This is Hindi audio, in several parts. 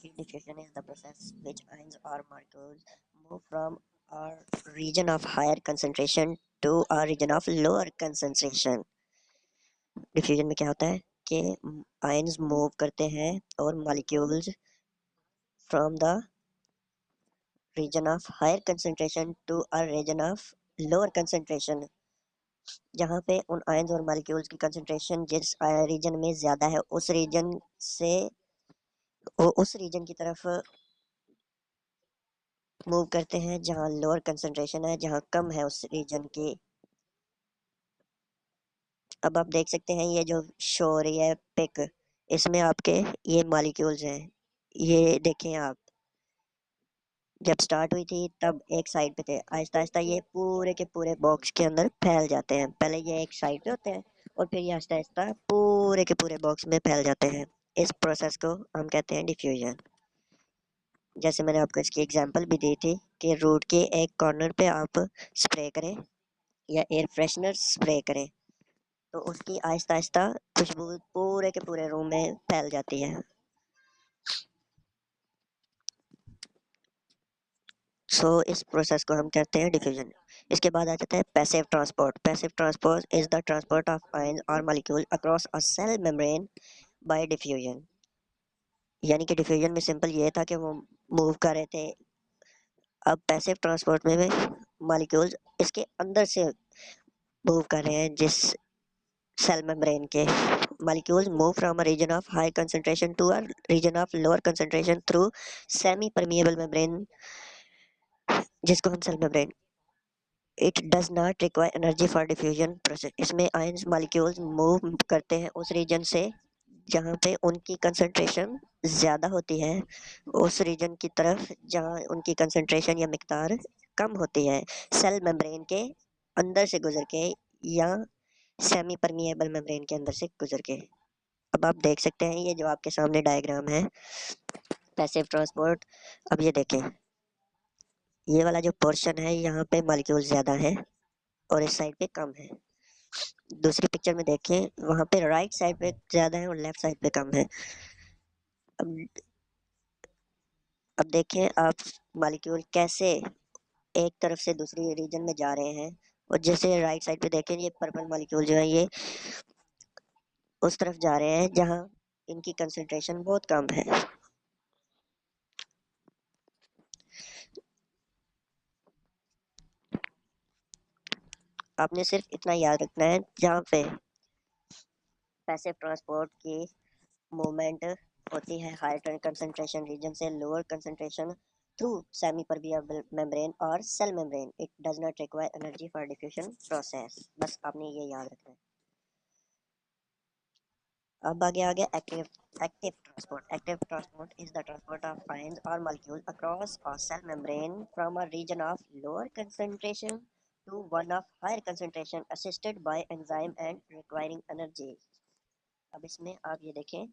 Diffusion is the process which ions or molecules move from a region of higher concentration to a region of lower concentration. Diffusion में क्या होता है कि आयंस मूव करते हैं और molecules from the region of higher concentration to a region of lower concentration, जहाँ पे उन आयंस और मॉलिक्यूल्स की कंसंट्रेशन जिस रीजन में ज़्यादा है उस रीजन से उस रीजन की तरफ मूव करते हैं जहाँ लोअर कंसंट्रेशन है, जहाँ कम है उस रीजन की। अब आप देख सकते हैं ये जो शो हो रही है पिक, इसमें आपके ये मॉलिक्यूल्स हैं। ये देखें आप, जब स्टार्ट हुई थी तब एक साइड पे थे, आहिस्ता आहिस्ता ये पूरे के पूरे बॉक्स के अंदर फैल जाते हैं। पहले ये एक साइड पे होते हैं और फिर ये आहिस्ता आहिस्ता पूरे के पूरे बॉक्स में फैल जाते हैं। इस प्रोसेस को हम कहते हैं डिफ्यूजन। जैसे मैंने आपको इसकी एग्जांपल भी दी थी कि रूट के एक कॉर्नर पे आप स्प्रे करें या एयर फ्रेशनर स्प्रे करें तो उसकी आहिस्ता आहिस्ता खुशबू पूरे के पूरे रूम में फैल जाती है। सो इस प्रोसेस को हम कहते हैं डिफ्यूजन। इसके बाद आ जाता है passive transport. Passive transport is the transport of ion और molecule across a cell membrane by diffusion. यानी कि डिफ्यूजन में सिंपल ये था कि वो मूव कर रहे थे। अब पैसिव ट्रांसपोर्ट में मॉलिक्यूल्स इसके अंदर से मूव कर रहे हैं, जिस सेल मेम्ब्रेन के molecules move from a region of high concentration to a region of lower concentration through semi permeable membrane, जिसको हम cell membrane. It does not require energy for diffusion process. इसमें आयंस मॉलिक्यूल्स मूव करते हैं उस रीजन से जहाँ पे उनकी कंसंट्रेशन ज़्यादा होती है उस रीजन की तरफ जहाँ उनकी कंसंट्रेशन या मिकदार कम होती है, सेल मेम्ब्रेन के अंदर से गुजर के या सेमी परमिएबल मेम्ब्रेन के अंदर से गुजर के। अब आप देख सकते हैं ये जो आपके सामने डायग्राम है पैसिव ट्रांसपोर्ट। अब ये देखें, ये वाला जो पोर्शन है यहाँ पे मॉलिक्यूल ज़्यादा है और इस साइड पे कम है। दूसरी पिक्चर में देखें, वहाँ पे राइट साइड पे ज़्यादा है और लेफ्ट साइड पे कम है। अब अब देखें आप मॉलिक्यूल कैसे एक तरफ से दूसरी रीजन में जा रहे हैं। और जैसे राइट साइड पे देखें, ये पर्पल मॉलिक्यूल जो है ये उस तरफ जा रहे हैं जहाँ इनकी कंसंट्रेशन बहुत कम है। आपने सिर्फ इतना याद रखना है, जहाँ पे पैसिव ट्रांसपोर्ट की मूवमेंट होती है हायर कंसंट्रेशन रीजन से lower concentration through semi permeable membrane और cell membrane, it does not require energy for diffusion process. बस आपने ये याद रखना है। अब आगे आ गया active transport. Active transport is the transport of ions और molecule across a cell membrane from a region of lower concentration to one of higher concentration assisted by enzyme and requiring energy. अब इसमें आप ये देखें,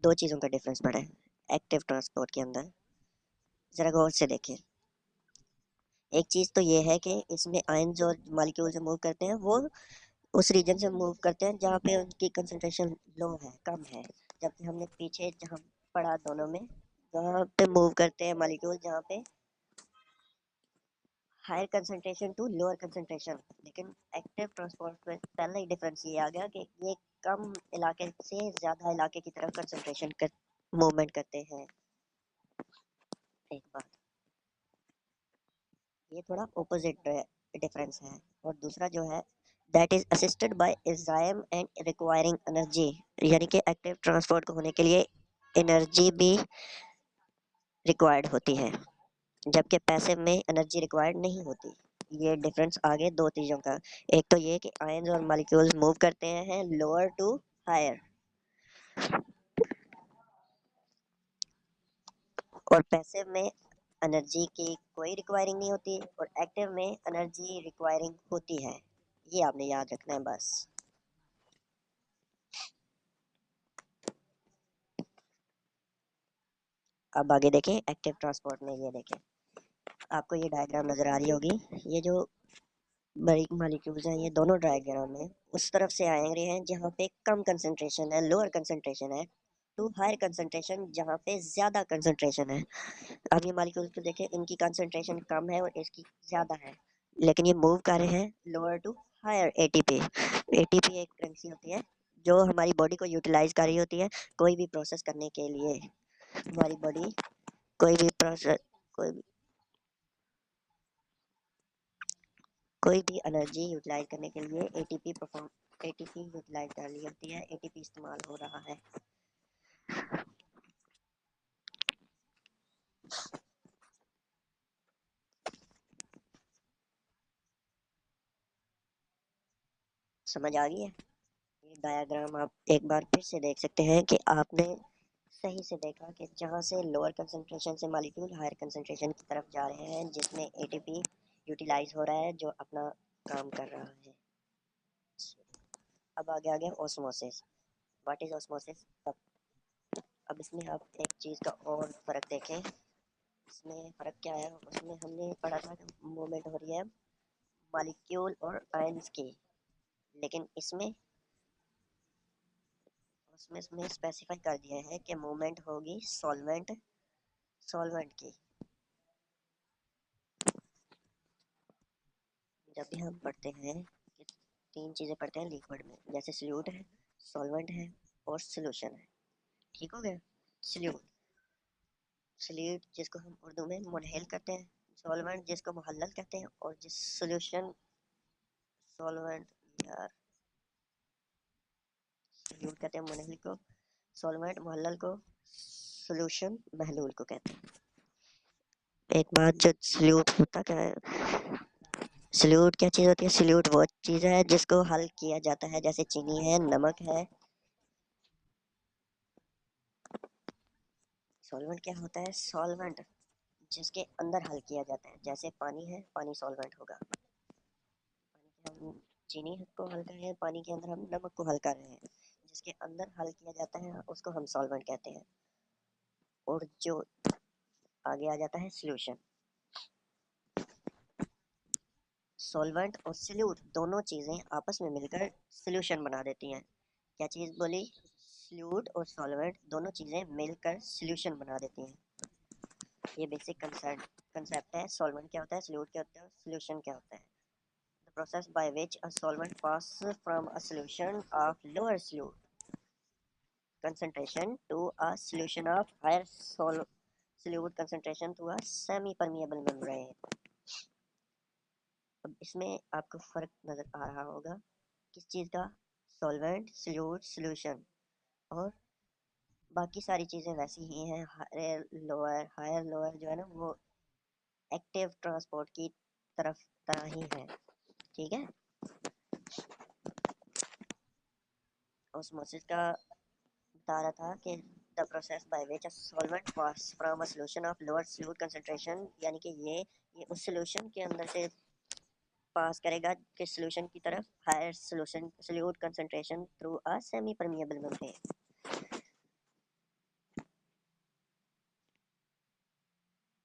दो चीज़ों का डिफरेंस पड़ा है एक्टिव ट्रांसपोर्ट के अंदर। ज़रा गौर से देखें, एक चीज़ तो ये है कि इसमें आयंस और मॉलिक्यूल जो मूव करते हैं वो उस रीजन से मूव करते हैं जहाँ पे उनकी कंसंट्रेशन लो है, कम है। जबकि हमने पीछे जहाँ पढ़ा दोनों में, वहाँ पे मूव करते हैं मॉलिक्यूल जहाँ पे higher concentration to lower concentration. लेकिन एक्टिव ट्रांसपोर्ट में पहला ही डिफरेंस ये आ गया कि ये कम इलाके से ज़्यादा इलाके की तरफ कंसंट्रेशन कर मूवमेंट करते हैं। एक बात ये थोड़ा ऑपोजिट डिफरेंस है। और दूसरा जो है that is assisted by enzyme and requiring energy, यानी कि एक्टिव ट्रांसपोर्ट को होने के लिए एनर्जी भी रिक्वायर्ड होती है, जबकि पैसिव में एनर्जी रिक्वायर्ड नहीं होती। ये डिफरेंस आगे दो चीज़ों का, एक तो ये कि आयंस और मॉलिक्यूल्स मूव करते हैं लोअर टू हायर, और पैसिव में एनर्जी की कोई रिक्वायरिंग नहीं होती और एक्टिव में एनर्जी रिक्वायरिंग होती है। ये आपने याद रखना है बस। अब आगे देखें एक्टिव ट्रांसपोर्ट में, ये देखें आपको ये डायग्राम नज़र आ रही होगी। ये जो बड़ी मॉलिक्यूल्स हैं ये दोनों डायग्राम में उस तरफ से आए रहे हैं जहाँ पे कम कंसंट्रेशन है, लोअर कंसंट्रेशन है, टू हायर कंसंट्रेशन, जहाँ पे ज्यादा कंसंट्रेशन है। अब ये मॉलिक्यूल को देखें, इनकी कंसंट्रेशन कम है और इसकी ज्यादा है, लेकिन ये मूव कर रहे हैं lower to higher ATP. ATP एक करेंसी होती है जो हमारी बॉडी को यूटिलाइज कर रही होती है कोई भी प्रोसेस करने के लिए। हमारी बॉडी कोई भी प्रोसेस, कोई भी कोई भी एनर्जी यूटिलाइज करने के लिए एटीपी यूटिलाइज कर रही होती है, एटीपी इस्तेमाल हो रहा है। समझ आ गई है? ये डायग्राम आप एक बार फिर से देख सकते हैं कि आपने सही से देखा कि जहाँ से लोअर कंसंट्रेशन से मॉलिक्यूल हायर कंसंट्रेशन की तरफ जा रहे हैं, जिसमें एटीपी यूटिलाइज हो रहा है जो अपना काम कर रहा है। अब आगे आ गया ऑस्मोसिस। What is osmosis? अब इसमें आप एक चीज़ का और फर्क देखें। इसमें फर्क क्या है? उसमें हमने पढ़ा था कि मूवमेंट हो रही है मॉलिक्यूल और आयंस की, लेकिन इसमें उसमें इसमें स्पेसिफाई कर दिया है कि मूवमेंट होगी सॉल्वेंट सॉल्वेंट की। जब भी हम पढ़ते हैं कि तीन चीज़ें पढ़ते हैं लिक्विड में, जैसे सल्यूट है, सॉल्वेंट है और सोल्यूशन है। ठीक हो गया? सल्यूट, सल्यूट जिसको हम उर्दू में मुनहल कहते हैं, सॉल्वेंट जिसको मुहल्लल कहते हैं, और जिस सोल्यूशन सॉल्वेंट, यार सल्यूट कहते हैं मुनहल को, सॉल्वेंट मुहल्लल को, सोल्यूशन महलूल को कहते हैं। एक बात, जो सल्यूट होता क्या है? सल्यूट क्या चीज़ होती है? सल्यूट वो चीज़ है जिसको हल किया जाता है, जैसे चीनी है, नमक है। सॉल्वेंट क्या होता है? सॉल्वेंट जिसके अंदर हल किया जाता है, जैसे पानी है, पानी सॉल्वेंट होगा। पानी के हम चीनी को हल कर रहे हैं, पानी के अंदर हम नमक को हल कर रहे हैं, जिसके अंदर हल किया जाता है उसको हम सॉल्वेंट कहते हैं। और जो आगे आ जाता है सॉल्यूशन। सॉल्वेंट और सल्यूट दोनों चीज़ें आपस में मिलकर सॉल्यूशन बना देती हैं। क्या चीज़ बोली? सल्यूट और सॉल्वेंट दोनों चीज़ें मिलकर सॉल्यूशन बना देती हैं। ये बेसिक कंसेप्ट है। सॉल्वेंट क्या होता है, सल्यूट क्या होता है, सॉल्यूशन क्या होता है? The process by which a solvent pass from a solution of lower solute concentration to a solution of higher solute concentration to a semi permeable membrane। अब इसमें आपको फर्क नजर आ रहा होगा किस चीज़ का? Solvent, solute, solution. और बाकी सारी चीज़ें वैसी ही हैं। हायर लोअर जो है ना, वो एक्टिव ट्रांसपोर्ट की तरह ही है। ठीक है? ऑस्मोसिस का बता रहा था कि the process by which a solvent pass from a solution of lower solute concentration, यानी कि ये उस सॉल्यूशन के अंदर से पास करेगा किस सॉल्यूशन की तरफ? Higher solution solute concentration through a semi permeable membrane.